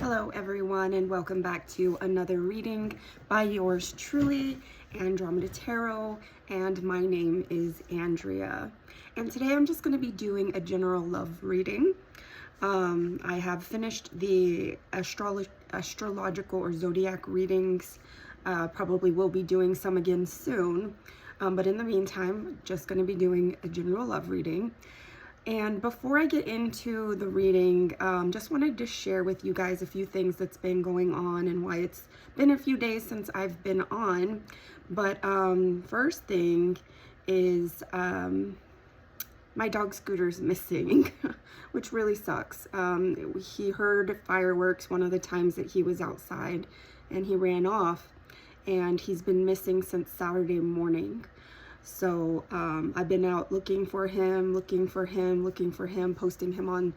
Hello everyone, and welcome back to another reading by yours truly, Andromeda Tarot, and my name is Andrea. And today I'm just going to be doing a general love reading. I have finished the astrological or zodiac readings. Probably will be doing some again soon, but in the meantime, just going to be doing a general love reading. And before I get into the reading, just wanted to share with you guys a few things that's been going on and why it's been a few days since I've been on. But first thing is my dog Scooter's missing, which really sucks. He heard fireworks one of the times that he was outside and he ran off, and he's been missing since Saturday morning. So I've been out looking for him, posting him on,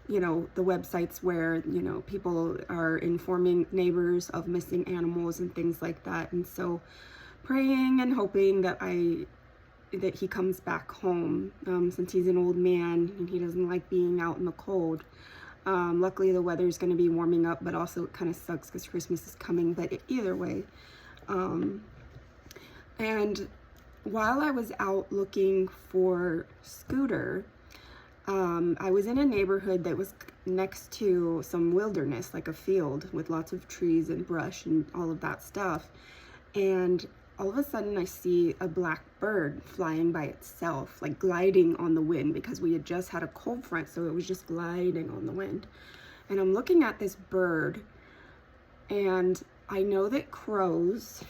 the websites where, people are informing neighbors of missing animals and things like that. And so praying and hoping that he comes back home, since he's an old man and he doesn't like being out in the cold. Luckily the weather's going to be warming up, but also it kind of sucks because Christmas is coming, but either way. And while I was out looking for Scooter, I was in a neighborhood that was next to some wilderness, like a field with lots of trees and brush and all of that stuff. And all of a sudden I see a black bird flying by itself, like gliding on the wind, because we had just had a cold front, so it was just gliding on the wind. And I'm looking at this bird, and I know that crows,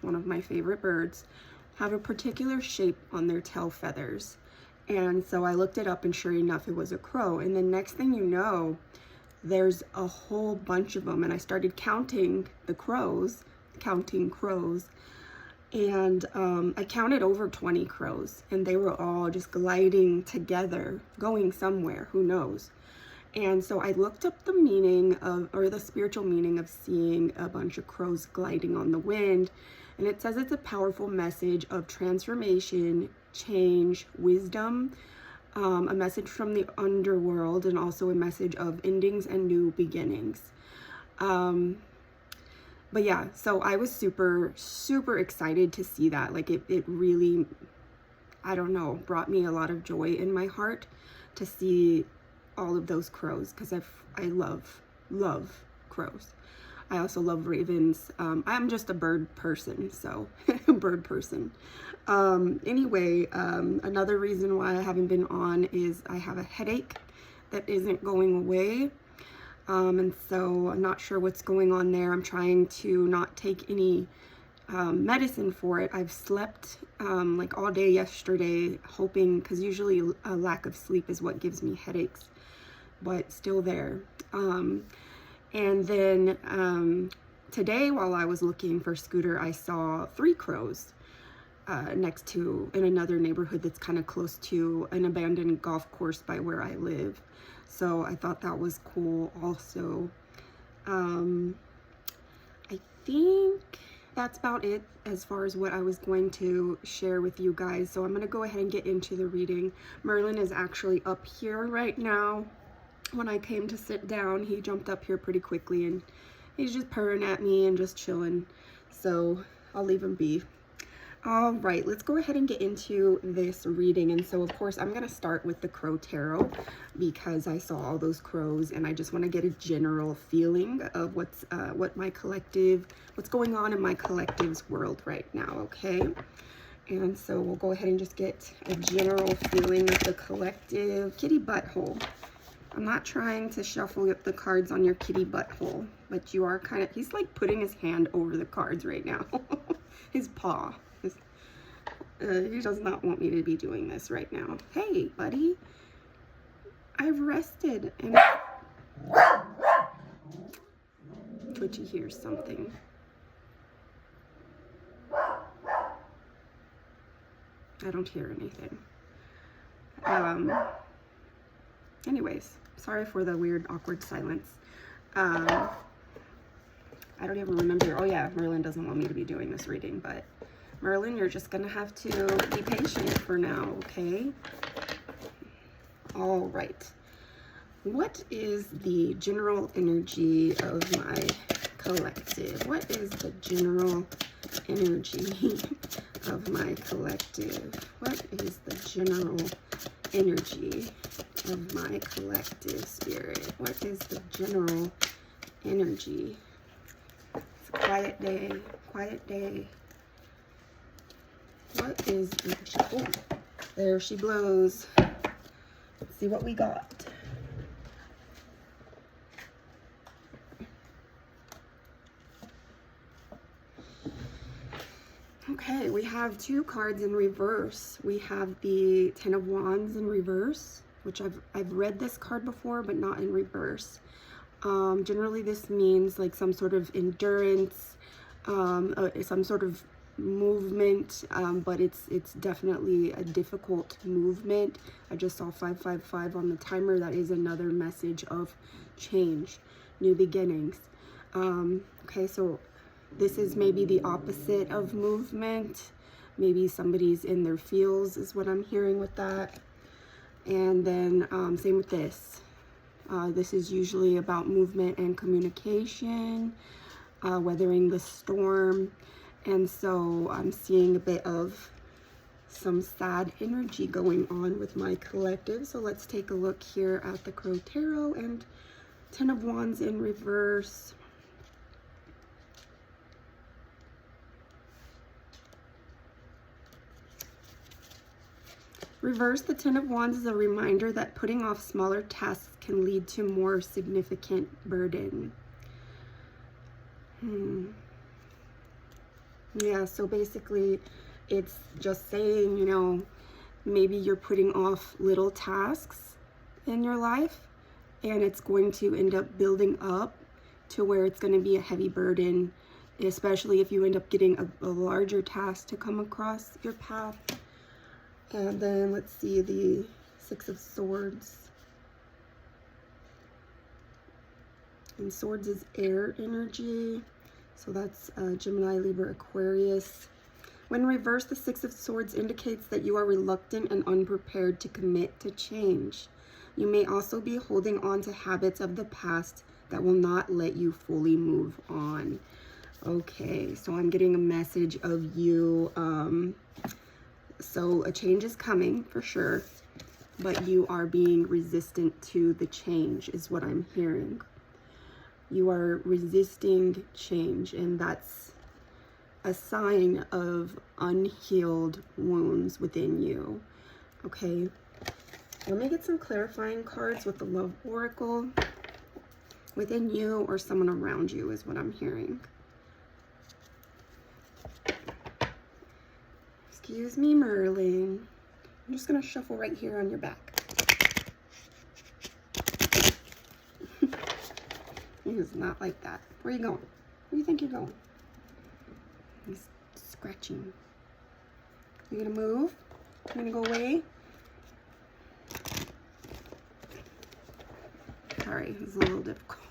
one of my favorite birds, have a particular shape on their tail feathers. And so I looked it up, and sure enough, it was a crow. And the next thing you know, there's a whole bunch of them. And I started counting crows. And I counted over 20 crows, and they were all just gliding together, going somewhere, who knows. And so I looked up the meaning of, or the spiritual meaning of, seeing a bunch of crows gliding on the wind. And it says it's a powerful message of transformation, change, wisdom, a message from the underworld, and also a message of endings and new beginnings. But yeah, so I was super, super excited to see that. Like it really, I don't know, brought me a lot of joy in my heart to see all of those crows, because I love crows. I also love ravens. I'm just a bird person, so bird person. Anyway, another reason why I haven't been on is I have a headache that isn't going away. And so I'm not sure what's going on there. I'm trying to not take any medicine for it. I've slept like all day yesterday, hoping, because usually a lack of sleep is what gives me headaches, but still there. And then today, while I was looking for Scooter, I saw 3 crows next to, in another neighborhood that's kind of close to an abandoned golf course by where I live. So I thought that was cool also. I think that's about it as far as what I was going to share with you guys. So I'm going to go ahead and get into the reading. Merlin is actually up here right now. When I came to sit down, he jumped up here pretty quickly, and he's just purring at me and just chilling. So I'll leave him be. All right, let's go ahead and get into this reading. And so, of course, I'm going to start with the Crow Tarot, because I saw all those crows, and I just want to get a general feeling of what's going on in my collective's world right now, okay? And so we'll go ahead and just get a general feeling of the collective. Kitty butthole. I'm not trying to shuffle up the cards on your kitty butthole, but you are kind of, he's like putting his hand over the cards right now. His paw. He does not want me to be doing this right now. Hey, buddy. I've rested and... Twitchy hears something. I don't hear anything. Anyways, sorry for the weird, awkward silence. I don't even remember. Oh yeah, Merlin doesn't want me to be doing this reading, but Merlin, you're just gonna have to be patient for now, okay? All right. What is the general energy of my collective? What is the general energy of my collective? What is the general energy of my collective, spirit? What is the general energy? It's a quiet day, quiet day. What is the, oh, there she blows. Let's see what we got. Okay, we have two cards in reverse. We have the Ten of Wands in reverse, which I've read this card before, but not in reverse. Generally, this means like some sort of endurance, some sort of movement, but it's definitely a difficult movement. I just saw 555 on the timer. That is another message of change, new beginnings. Okay, so this is maybe the opposite of movement. Maybe somebody's in their feels is what I'm hearing with that. And then same with this. This is usually about movement and communication, weathering the storm. And so I'm seeing a bit of some sad energy going on with my collective. So let's take a look here at the Crow Tarot and Ten of Wands in reverse. Reverse, the Ten of Wands is a reminder that putting off smaller tasks can lead to more significant burden. Yeah, so basically it's just saying, you know, maybe you're putting off little tasks in your life and it's going to end up building up to where it's going to be a heavy burden, especially if you end up getting a larger task to come across your path. And then let's see the Six of Swords. And Swords is air energy. So that's Gemini, Libra, Aquarius. When reversed, the Six of Swords indicates that you are reluctant and unprepared to commit to change. You may also be holding on to habits of the past that will not let you fully move on. Okay, so I'm getting a message of you. So a change is coming for sure, but you are being resistant to the change is what I'm hearing. You are resisting change, and that's a sign of unhealed wounds within you. Okay, let me get some clarifying cards with the Love Oracle. Within you or someone around you is what I'm hearing. Excuse me, Merlin. I'm just going to shuffle right here on your back. He is not like that. Where are you going? Where do you think you're going? He's scratching. You going to move? You going to go away? Sorry, it's a little difficult.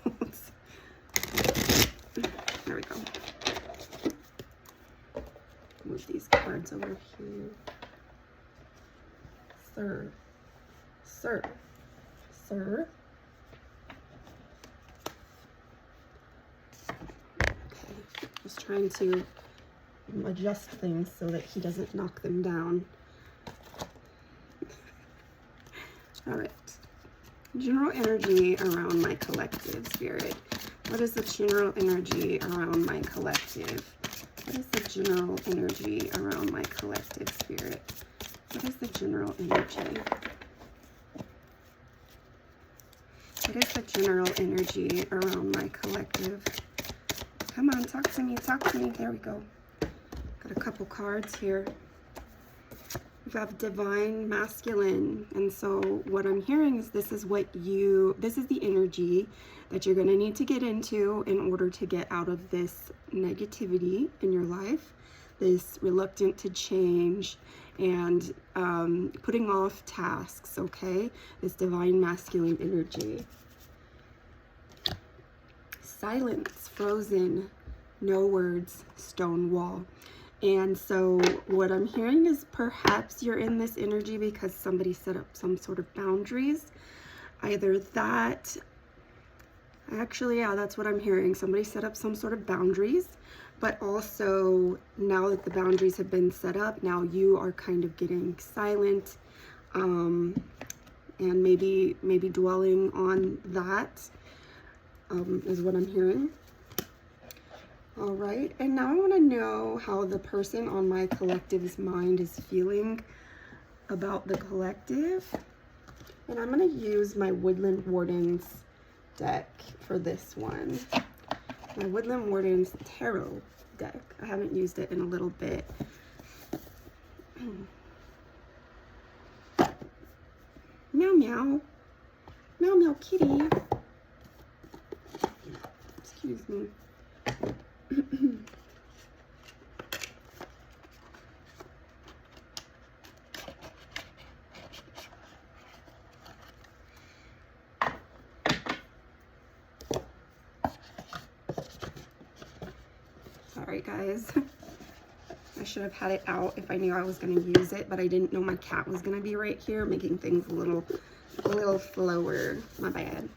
There we go. Move these cards over here. Sir. Sir. Sir. Okay. Just trying to adjust things so that he doesn't knock them down. All right. General energy around my collective, spirit. What is the general energy around my collective? What is the general energy around my collective, spirit? What is the general energy? What is the general energy around my collective? Come on, talk to me, talk to me. There we go. Got a couple cards here. We have Divine Masculine. And so what I'm hearing is this is the energy that you're going to need to get into in order to get out of this negativity in your life, this reluctant to change and putting off tasks, okay? This Divine Masculine energy. Silence, frozen, no words, stone wall. And so what I'm hearing is perhaps you're in this energy because somebody set up some sort of boundaries. Either that, actually, yeah, that's what I'm hearing. Somebody set up some sort of boundaries, but also now that the boundaries have been set up, now you are kind of getting silent, and maybe dwelling on that, is what I'm hearing. All right, and now I want to know how the person on my collective's mind is feeling about the collective. And I'm going to use my Woodland Wardens deck for this one. My Woodland Wardens Tarot deck. I haven't used it in a little bit. Meow meow. Meow meow kitty. Excuse me. Sorry guys, I should have had it out if I knew I was going to use it, but I didn't know my cat was going to be right here making things a little slower. My bad.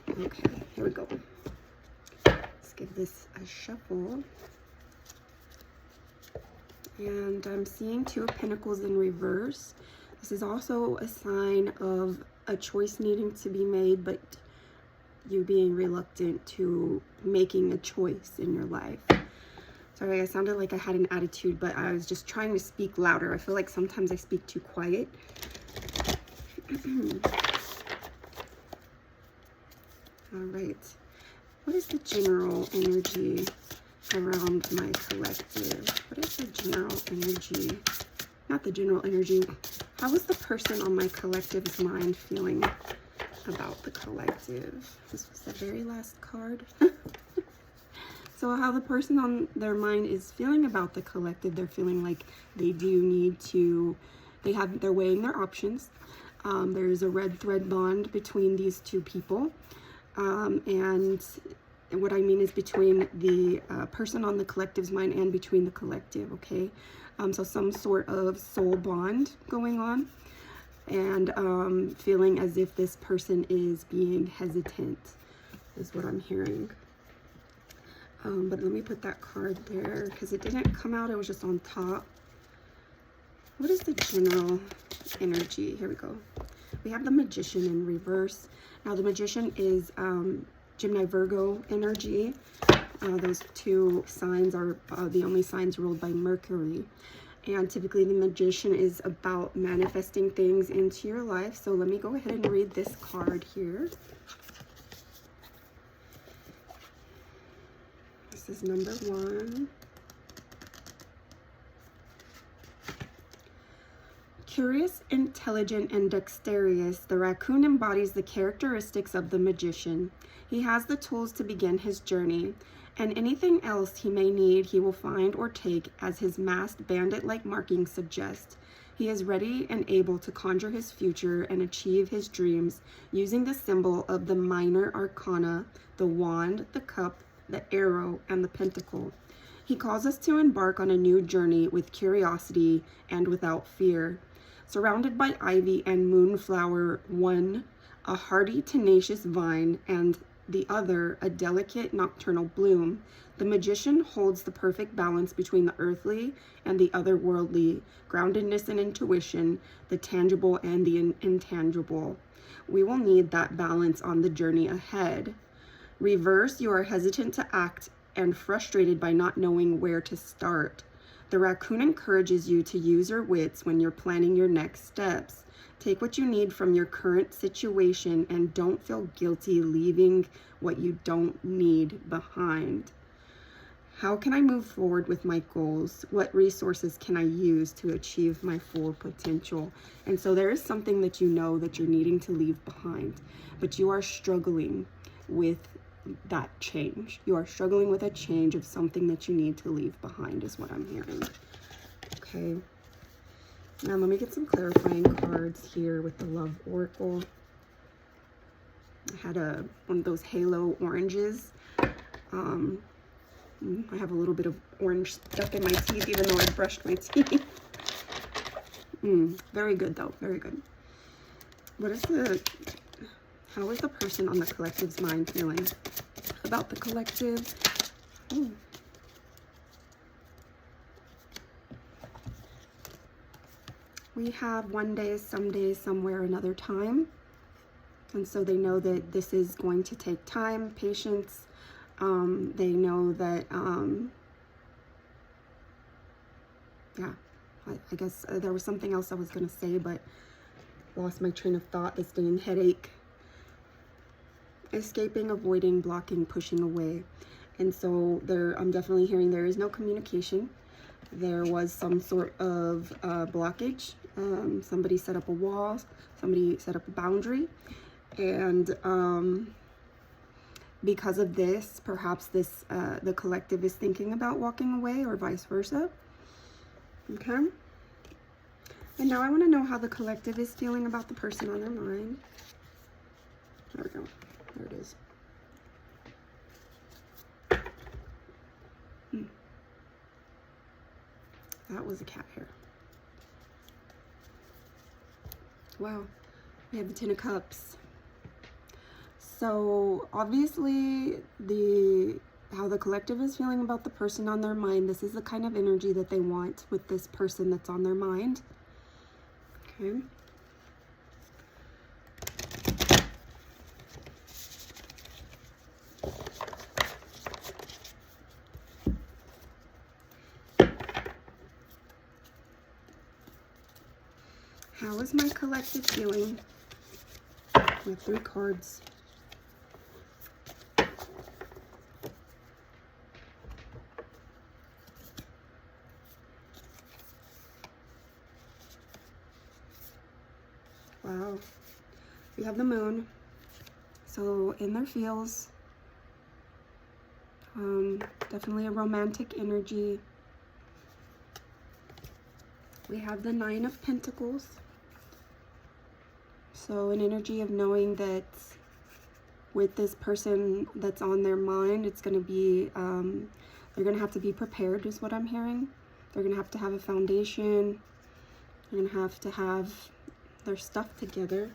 Okay, here we go. Let's give this a shuffle. And I'm seeing Two of Pentacles in reverse. This is also a sign of a choice needing to be made, but you being reluctant to making a choice in your life. Sorry, I sounded like I had an attitude, but I was just trying to speak louder. I feel like sometimes I speak too quiet. All right. What is the general energy around my collective? What is the general energy? Not the general energy. How is the person on my collective's mind feeling about the collective? This was the very last card. So how the person on their mind is feeling about the collective, they're feeling like they do need to, they're weighing their options. There's a red thread bond between these two people. And what I mean is between the person on the collective's mind and between the collective, okay? So some sort of soul bond going on. And feeling as if this person is being hesitant is what I'm hearing. But let me put that card there because it didn't come out. It was just on top. What is the general energy? Here we go. We have the Magician in reverse. Now the Magician is Gemini Virgo energy. Those two signs are the only signs ruled by Mercury. And typically the Magician is about manifesting things into your life. So let me go ahead and read this card here. This is number 1. Curious, intelligent, and dexterous, the raccoon embodies the characteristics of the Magician. He has the tools to begin his journey, and anything else he may need he will find or take, as his masked bandit-like markings suggest. He is ready and able to conjure his future and achieve his dreams using the symbol of the minor arcana, the wand, the cup, the arrow, and the pentacle. He calls us to embark on a new journey with curiosity and without fear. Surrounded by ivy and moonflower, one a hardy, tenacious vine, and the other a delicate nocturnal bloom, the Magician holds the perfect balance between the earthly and the otherworldly, groundedness and intuition, the tangible and the intangible. We will need that balance on the journey ahead. Reverse, you are hesitant to act and frustrated by not knowing where to start. The raccoon encourages you to use your wits when you're planning your next steps. Take what you need from your current situation and don't feel guilty leaving what you don't need behind. How can I move forward with my goals? What resources can I use to achieve my full potential? And so there is something that you know that you're needing to leave behind, but you are struggling with that change. You are struggling with a change of something that you need to leave behind is what I'm hearing. Okay. Now let me get some clarifying cards here with the Love Oracle. I had one of those halo oranges. I have a little bit of orange stuck in my teeth even though I brushed my teeth. Very good though, very good. how is the person on the collective's mind feeling about the collective? Ooh. We have one day, someday, somewhere, another time. And so they know that this is going to take time, patience. They know that, yeah, I guess there was something else I was going to say, but lost my train of thought. This day in headache. Escaping, avoiding, blocking, pushing away. And so I'm definitely hearing there is no communication. There was some sort of blockage. Somebody set up a wall. Somebody set up a boundary. And because of this, perhaps the collective is thinking about walking away or vice versa. Okay. And now I want to know how the collective is feeling about the person on their mind. There we go. There it is. That was a cat hair. Wow. We have the Ten of Cups. So obviously how the collective is feeling about the person on their mind, this is the kind of energy that they want with this person that's on their mind. Okay. How is my collective feeling? With 3 cards. Wow. We have the moon. So in their feels. Definitely a romantic energy. We have the 9 of Pentacles. So an energy of knowing that with this person that's on their mind, it's going to be, they're going to have to be prepared is what I'm hearing. They're going to have a foundation. They're going to have their stuff together.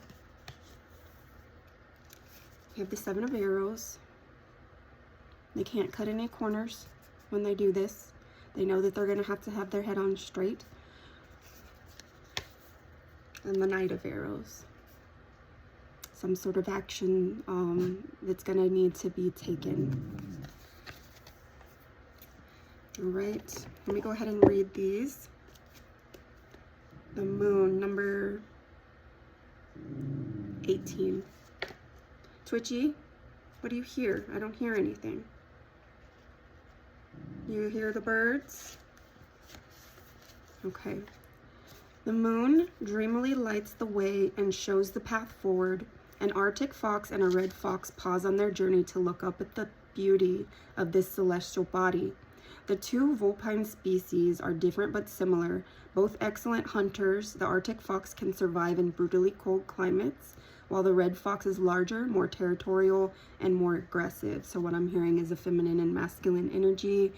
You have the 7 of Arrows. They can't cut any corners when they do this. They know that they're going to have their head on straight. And the Knight of Arrows. Some sort of action that's going to need to be taken. All right, let me go ahead and read these. The Moon, number 18. Twitchy, what do you hear? I don't hear anything. You hear the birds? Okay. The moon dreamily lights the way and shows the path forward. An Arctic fox and a red fox pause on their journey to look up at the beauty of this celestial body. The 2 vulpine species are different but similar. Both excellent hunters, the Arctic fox can survive in brutally cold climates, while the red fox is larger, more territorial, and more aggressive. So what I'm hearing is a feminine and masculine energy.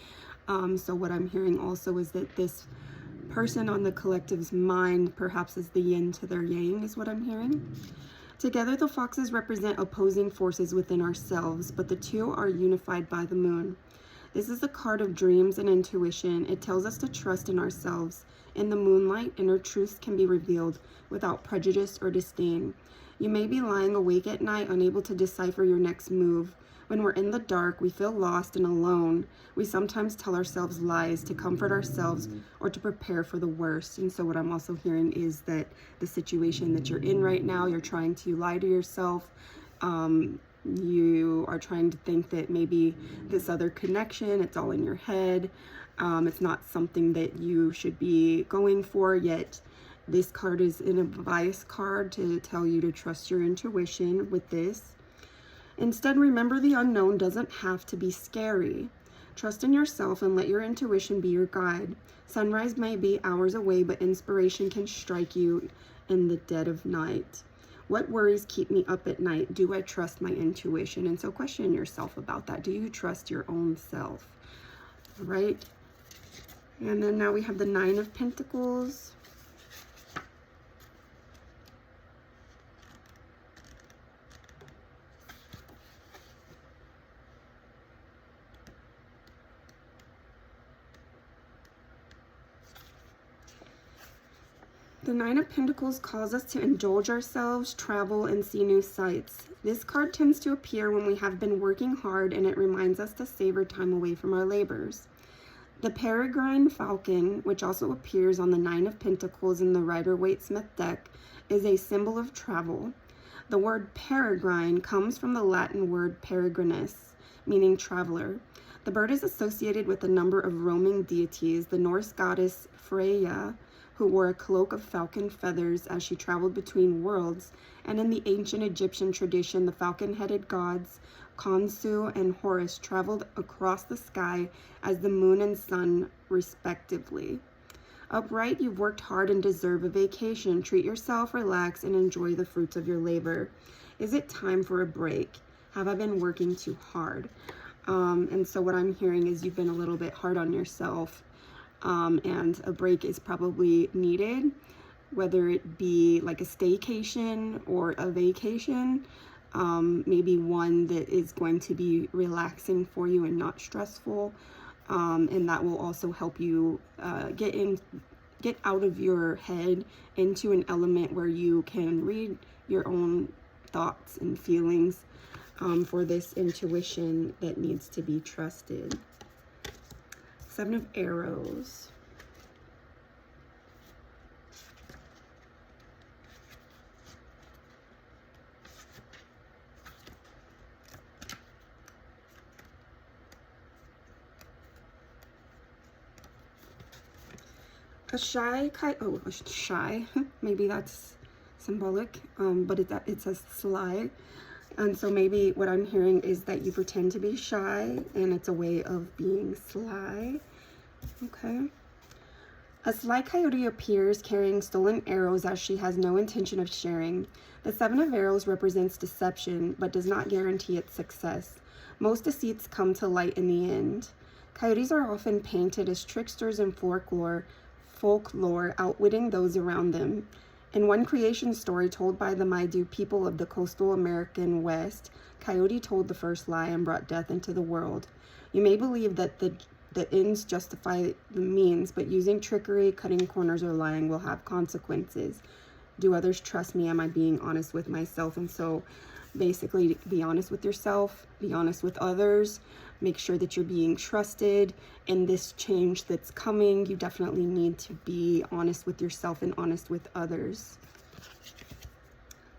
So what I'm hearing also is that this person on the collective's mind perhaps is the yin to their yang, is what I'm hearing. Together, the foxes represent opposing forces within ourselves, but the 2 are unified by the moon. This is a card of dreams and intuition. It tells us to trust in ourselves. In the moonlight, inner truths can be revealed without prejudice or disdain. You may be lying awake at night, unable to decipher your next move. When we're in the dark, we feel lost and alone. We sometimes tell ourselves lies to comfort ourselves or to prepare for the worst. And so what I'm also hearing is that the situation that you're in right now, you're trying to lie to yourself. You are trying to think that maybe this other connection, it's all in your head. It's not something that you should be going for, yet this card is an advice card to tell you to trust your intuition with this. Instead, remember the unknown doesn't have to be scary. Trust in yourself and let your intuition be your guide. Sunrise may be hours away, but inspiration can strike you in the dead of night. What worries keep me up at night? Do I trust my intuition? And so question yourself about that. Do you trust your own self? All right. And then now we have the 9 of Pentacles. The Nine of Pentacles calls us to indulge ourselves, travel, and see new sights. This card tends to appear when we have been working hard, and it reminds us to savor time away from our labors. The Peregrine Falcon, which also appears on the Nine of Pentacles in the Rider-Waite-Smith deck, is a symbol of travel. The word peregrine comes from the Latin word peregrinus, meaning traveler. The bird is associated with a number of roaming deities, the Norse goddess Freyja, who wore a cloak of falcon feathers as she traveled between worlds, and in the ancient Egyptian tradition, the falcon-headed gods Khonsu and Horus traveled across the sky as the moon and sun, respectively. Upright, you've worked hard and deserve a vacation. Treat yourself, relax, and enjoy the fruits of your labor. Is it time for a break? Have I been working too hard? And so what I'm hearing is you've been a little bit hard on yourself. And a break is probably needed, whether it be like a staycation or a vacation, maybe one that is going to be relaxing for you and not stressful, and that will also help you get out of your head into an element where you can read your own thoughts and feelings for this intuition that needs to be trusted. Seven of Arrows. A shy shy, maybe that's symbolic, but it says sly. And so maybe what I'm hearing is that you pretend to be shy and it's a way of being sly. Okay. A sly coyote appears carrying stolen arrows as she has no intention of sharing. The Seven of Arrows represents deception, but does not guarantee its success. Most deceits come to light in the end. Coyotes are often painted as tricksters in folklore, outwitting those around them. In one creation story told by the Maidu people of the coastal American West, Coyote told the first lie and brought death into the world. You may believe that the ends justify the means, but using trickery, cutting corners, or lying will have consequences. Do others trust me? Am I being honest with myself? And so basically, be honest with yourself, be honest with others, make sure that you're being trusted. In this change that's coming, you definitely need to be honest with yourself and honest with others.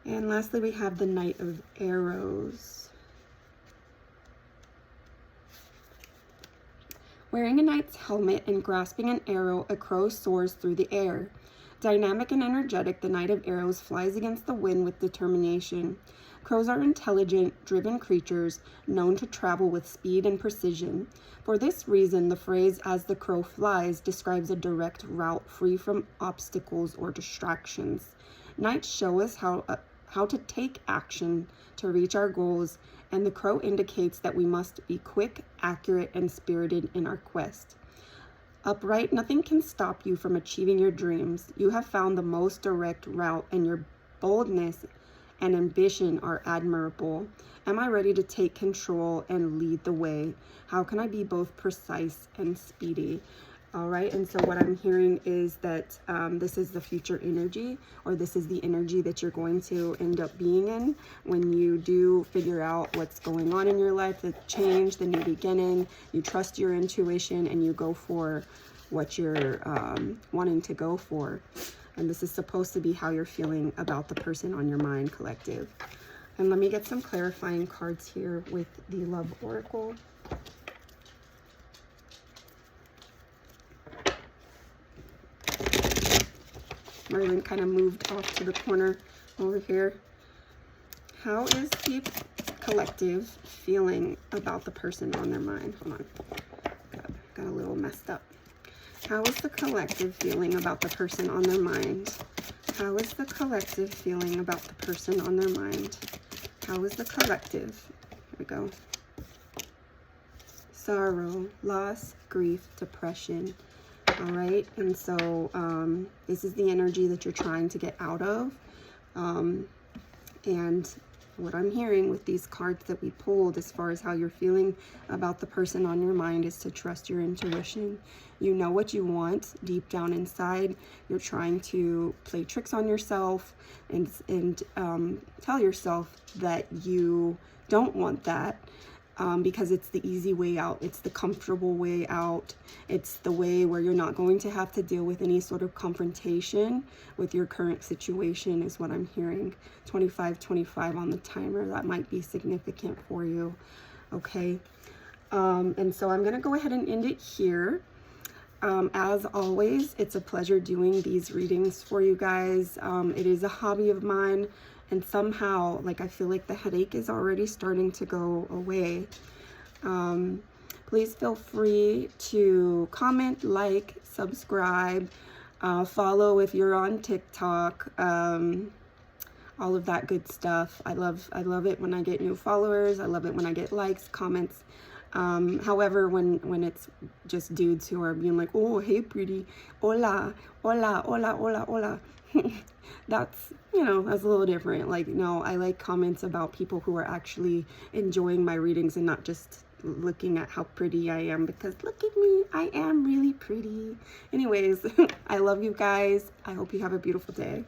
And lastly, we have the Knight of Arrows. Wearing a knight's helmet and grasping an arrow, a crow soars through the air. Dynamic and energetic, the Knight of Arrows flies against the wind with determination. Crows are intelligent, driven creatures, known to travel with speed and precision. For this reason, the phrase "as the crow flies" describes a direct route free from obstacles or distractions. Knights show us how to take action to reach our goals, and the crow indicates that we must be quick, accurate, and spirited in our quest. Upright, nothing can stop you from achieving your dreams. You have found the most direct route, and your boldness and ambition are admirable. Am I ready to take control and lead the way? How can I be both precise and speedy? All right, and so what I'm hearing is that this is the future energy, or this is the energy that you're going to end up being in when you do figure out what's going on in your life, the change, the new beginning. You trust your intuition and you go for what you're wanting to go for. And this is supposed to be how you're feeling about the person on your mind, collective. And let me get some clarifying cards here with the Love Oracle. Merlin kind of got off to the corner over here. How is the collective feeling about the person on their mind? Hold on. Got a little messed up. How is the collective feeling about the person on their mind? How is the collective feeling about the person on their mind? How is the collective? Here we go. Sorrow, loss, grief, depression. All right, and so this is the energy that you're trying to get out of. And what I'm hearing with these cards that we pulled as far as how you're feeling about the person on your mind is to trust your intuition. You know what you want deep down inside. You're trying to play tricks on yourself and tell yourself that you don't want that. Because it's the easy way out. It's the comfortable way out. It's the way where you're not going to have to deal with any sort of confrontation with your current situation is what I'm hearing. 25 on the timer. That might be significant for you. Okay. And so I'm going to go ahead and end it here. As always, it's a pleasure doing these readings for you guys. It is a hobby of mine. And somehow, like, I feel like the headache is already starting to go away. Please feel free to comment, like, subscribe, follow if you're on TikTok, all of that good stuff. I love it when I get new followers. I love it when I get likes, comments. However, when it's just dudes who are being like, oh, hey, pretty, hola, hola, hola, hola, hola. That's, you know, that's a little different. Like, no, I like comments about people who are actually enjoying my readings and not just looking at how pretty I am, because look at me, I am really pretty. Anyways, I love you guys. I hope you have a beautiful day.